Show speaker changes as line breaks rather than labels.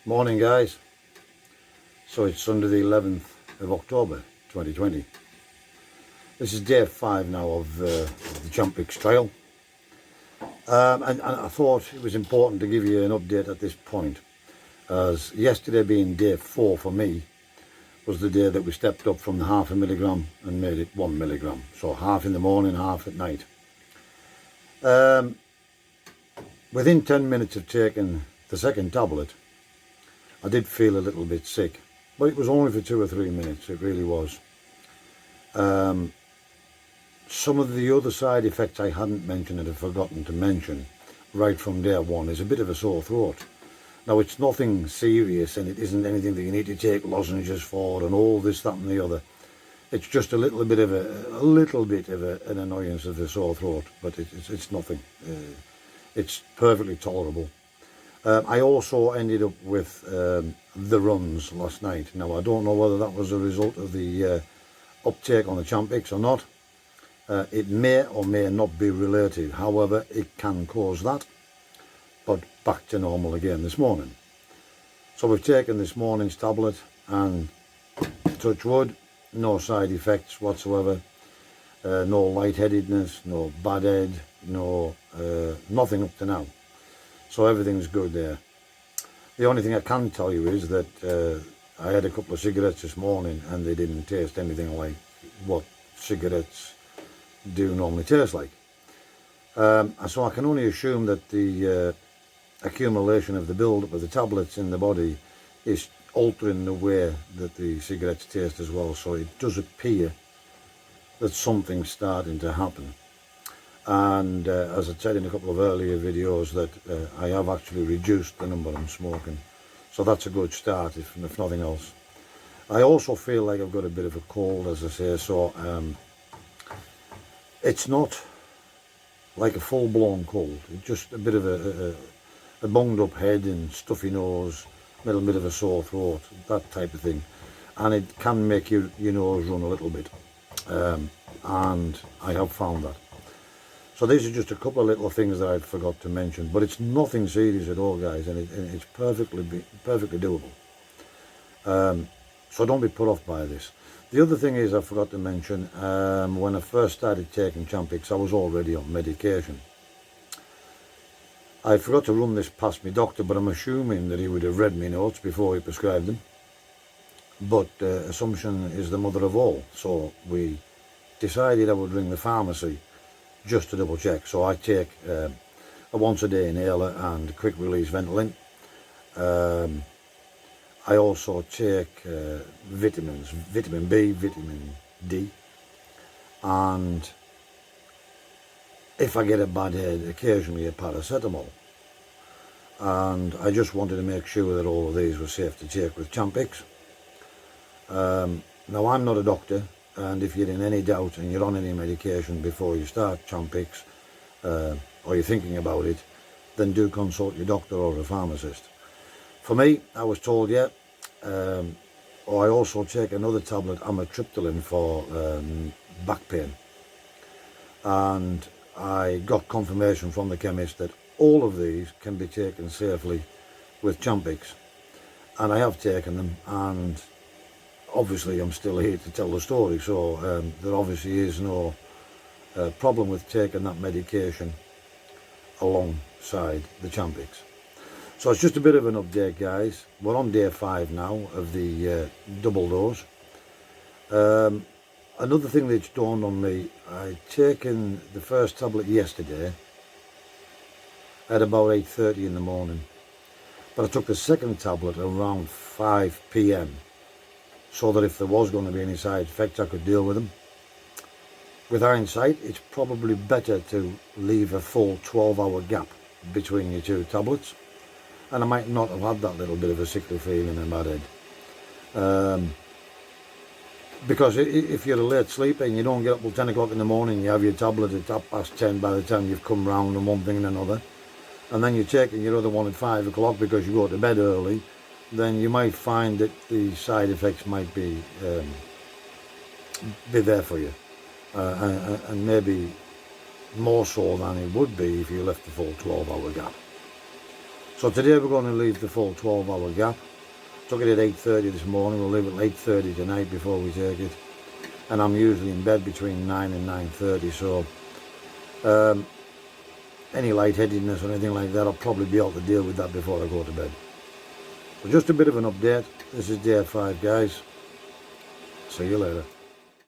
Morning guys. So it's Sunday the 11th of October 2020. This is day 5 now of the Champix trail, and I thought it was important to give you an update at this point, as yesterday being day 4 for me was the day that we stepped up from the half a milligram and made it 1 milligram, so half in the morning, half at night. Within 10 minutes of taking the second tablet, I did feel a little bit sick, but it was only for 2 or 3 minutes. It really was. Some of the other side effects I hadn't mentioned and had forgotten to mention right from day 1 is a bit of a sore throat. Now, it's nothing serious, and it isn't anything that you need to take lozenges for and all this, that and the other. It's just a little bit of an annoyance of the sore throat, but it's nothing. It's perfectly tolerable. I also ended up with the runs last night. Now, I don't know whether that was a result of the uptake on the Champix or not. It may or may not be related. However, it can cause that. But back to normal again this morning. So we've taken this morning's tablet, and touch wood, no side effects whatsoever. No lightheadedness, no bad head, no nothing up to now. So everything's good there. The only thing I can tell you is that I had a couple of cigarettes this morning and they didn't taste anything like what cigarettes do normally taste like. So I can only assume that the accumulation of the build-up of the tablets in the body is altering the way that the cigarettes taste as well. So it does appear that something's starting to happen. And as I said in a couple of earlier videos, that I have actually reduced the number I'm smoking, so that's a good start if nothing else. I also feel like I've got a bit of a cold, as I say, so it's not like a full-blown cold. It's just a bit of a bunged up head and stuffy nose, a little bit of a sore throat, that type of thing, and it can make your nose run a little bit, and I have found that. So these are just a couple of little things that I forgot to mention, but it's nothing serious at all, guys, and it's perfectly doable. So don't be put off by this. The other thing is I forgot to mention, when I first started taking Champix, I was already on medication. I forgot to run this past my doctor, but I'm assuming that he would have read my notes before he prescribed them. But assumption is the mother of all, so we decided I would ring the pharmacy just to double check. So I take a once a day inhaler and quick release Ventolin. I also take vitamins, vitamin B, vitamin D, and if I get a bad head, occasionally a paracetamol. And I just wanted to make sure that all of these were safe to take with Champix. Now, I'm not a doctor, and if you're in any doubt and you're on any medication before you start Champix, or you're thinking about it, then do consult your doctor or a pharmacist. For me, I was told, I also take another tablet, amitriptyline, for back pain. And I got confirmation from the chemist that all of these can be taken safely with Champix. And I have taken them, and obviously I'm still here to tell the story, so there obviously is no problem with taking that medication alongside the Champix. So it's just a bit of an update, guys. We're on day 5 now of the double dose. Another thing that's dawned on me, I'd taken the first tablet yesterday at about 8:30 in the morning, but I took the second tablet around 5 p.m. so that if there was going to be any side effects, I could deal with them. With hindsight, it's probably better to leave a full 12-hour gap between your 2 tablets, and I might not have had that little bit of a sickly feeling in my head. Because if you're a late sleeper and you don't get up till 10 o'clock in the morning, you have your tablet at 10:30 by the time you've come round and one thing and another, and then you're taking your other one at 5 o'clock because you go to bed early, then you might find that the side effects might be there for you, and maybe more so than it would be if you left the full 12-hour gap. So today we're going to leave the full 12-hour gap. Took it at 8:30 this morning, we'll leave it at 8:30 tonight before we take it. And I'm usually in bed between 9 and 9:30, so any lightheadedness or anything like that, I'll probably be able to deal with that before I go to bed. So just a bit of an update. This is day 5, guys. See you later.